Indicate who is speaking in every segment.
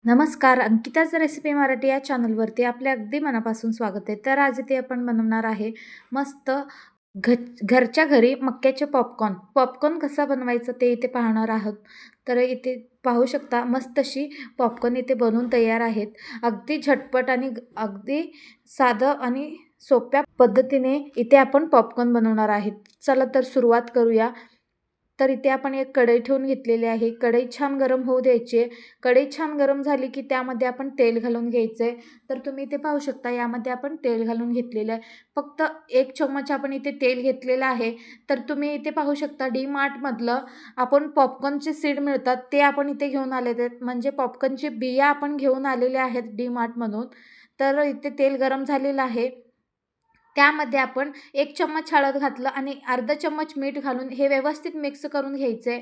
Speaker 1: नमस्कार, अंकिताच रेसिपी मराठी या चॅनलवरती आपले अगदी मनापासून स्वागत आहे. तर आज इथे आपण बनवणार आहे मस्त घ घरच्या घरी मक्याचे पॉपकॉर्न. पॉपकॉर्न कसा बनवायचं ते इथे पाहणार आहोत. तर इथे पाहू शकता मस्त अशी पॉपकॉर्न इथे बनवून तयार आहेत. अगदी झटपट आणि अगदी साधं आणि सोप्या पद्धतीने इथे आपण पॉपकॉर्न बनवणार आहेत. चला तर सुरुवात करूया. तर इथे आपण एक कढई ठेवून घेतलेली आहे. कढई छान गरम होऊ द्यायची आहे. कढई छान गरम झाली की त्यामध्ये आपण तेल घालून घ्यायचं आहे. तर तुम्ही इथे पाहू शकता यामध्ये आपण तेल घालून घेतलेलं आहे. फक्त 1 चम्मच आपण इथे तेल घेतलेलं आहे. तर तुम्ही इथे पाहू शकता DMartमधलं आपण पॉपकॉर्नचे सीड मिळतात ते आपण इथे घेऊन आलेले आहेत. म्हणजे पॉपकॉर्नची बिया आपण घेऊन आलेल्या आहेत DMartमधून. तर इथे तेल गरम झालेलं आहे. त्यामध्ये आपण 1 चम्मच हळद घातलं आणि अर्धा चम्मच मीठ घालून हे व्यवस्थित मिक्स करून घ्यायचं आहे.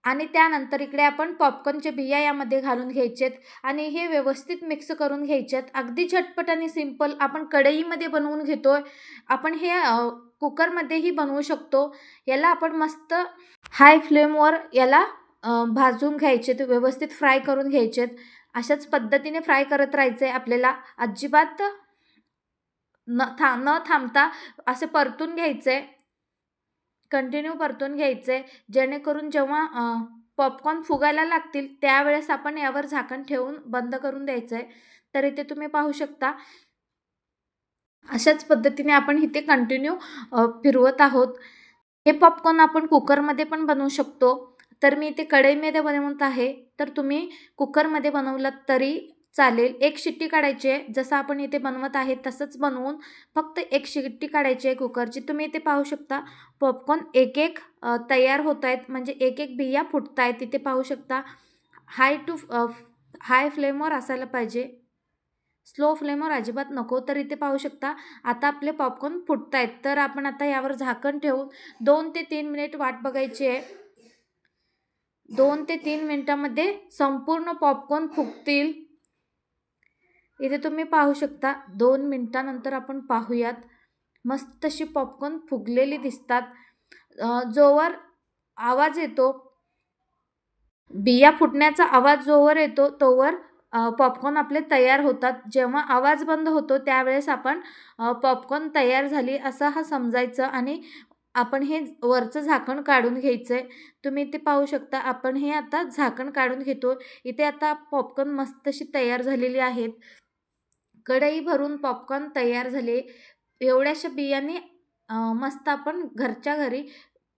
Speaker 1: आणि त्यानंतर इकडे आपण पॉपकॉर्नच्या बिया यामध्ये घालून घ्यायचेत आणि हे व्यवस्थित मिक्स करून घ्यायचेत. अगदी झटपट आणि सिंपल आपण कढईमध्ये बनवून घेतोय. आपण हे कुकरमध्येही बनवू शकतो. याला आपण मस्त हाय फ्लेमवर याला भाजून घ्यायचेत, व्यवस्थित फ्राय करून घ्यायचेत. अशाच पद्धतीने फ्राय करत राहायचं आहे आपल्याला. अजिबात न थांबता असे परतून घ्यायचं आहे. कंटिन्यू परतून घ्यायचं आहे. जेणेकरून जेव्हा पॉपकॉर्न फुगायला लागतील त्यावेळेस आपण यावर झाकण ठेवून बंद करून द्यायचं आहे. तर इथे तुम्ही पाहू शकता अशाच पद्धतीने आपण इथे कंटिन्यू फिरवत आहोत. हे पॉपकॉर्न आपण कुकरमध्ये पण बनवू शकतो. तर मी इथे कढईमध्ये बनवत आहे. तर तुम्ही कुकरमध्ये बनवलात तरी चालेल. 1 शिट्टी काढायची आहे. जसं आपण इथे बनवत आहे तसंच बनवून फक्त 1 शिट्टी काढायची आहे कुकरची. तुम्ही इथे पाहू शकता पॉपकॉर्न एक तयार होत आहेत. म्हणजे एक बिया फुटत आहेत. तिथे पाहू शकता हाय फ्लेमवर असायला पाहिजे. स्लो फ्लेमवर अजिबात नको. तर इथे पाहू शकता आता आपले पॉपकॉर्न फुटत आहेत. तर आपण आता यावर झाकण ठेवून 2 ते 3 मिनिट वाट बघायची आहे. 2 ते 3 मिनिटामध्ये संपूर्ण पॉपकॉर्न फुगतील. इथे तुम्ही पाहू शकता 2 मिनिटानंतर आपण पाहूयात. मस्त अशी पॉपकॉर्न फुगलेली दिसतात. जोवर आवाज येतो, बिया फुटण्याचा आवाज जोवर येतो तोवर पॉपकॉर्न आपले तयार होतात. जेव्हा आवाज बंद होतो त्यावेळेस आपण पॉपकॉर्न तयार झाली असं समजायचं आणि आपण हे वरचं झाकण काढून घ्यायचं आहे. तुम्ही इथे पाहू शकता आपण हे आता झाकण काढून घेतो. इथे आता पॉपकॉर्न मस्त अशी तयार झालेली आहेत. कढई भरून पॉपकॉर्न तयार झाले. एवढ्याशा बियांनी मस्त आपण घरच्या घरी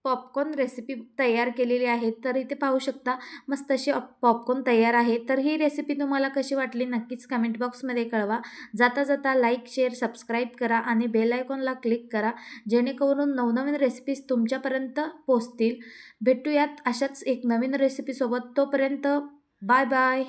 Speaker 1: पॉपकॉर्न रेसिपी तयार केलेली आहे. तर इथे पाहू शकता मस्त अशी पॉपकॉर्न तयार आहे. तर ही रेसिपी तुम्हाला कशी वाटली नक्कीच कमेंट बॉक्समध्ये कळवा. जाता जाता लाईक, शेअर, सबस्क्राईब करा आणि बेल आयकॉनला क्लिक करा. जेणेकरून नवनवीन रेसिपीज तुमच्यापर्यंत पोहोचतील. भेटूयात अशाच एक नवीन रेसिपीसोबत. तोपर्यंत बाय बाय.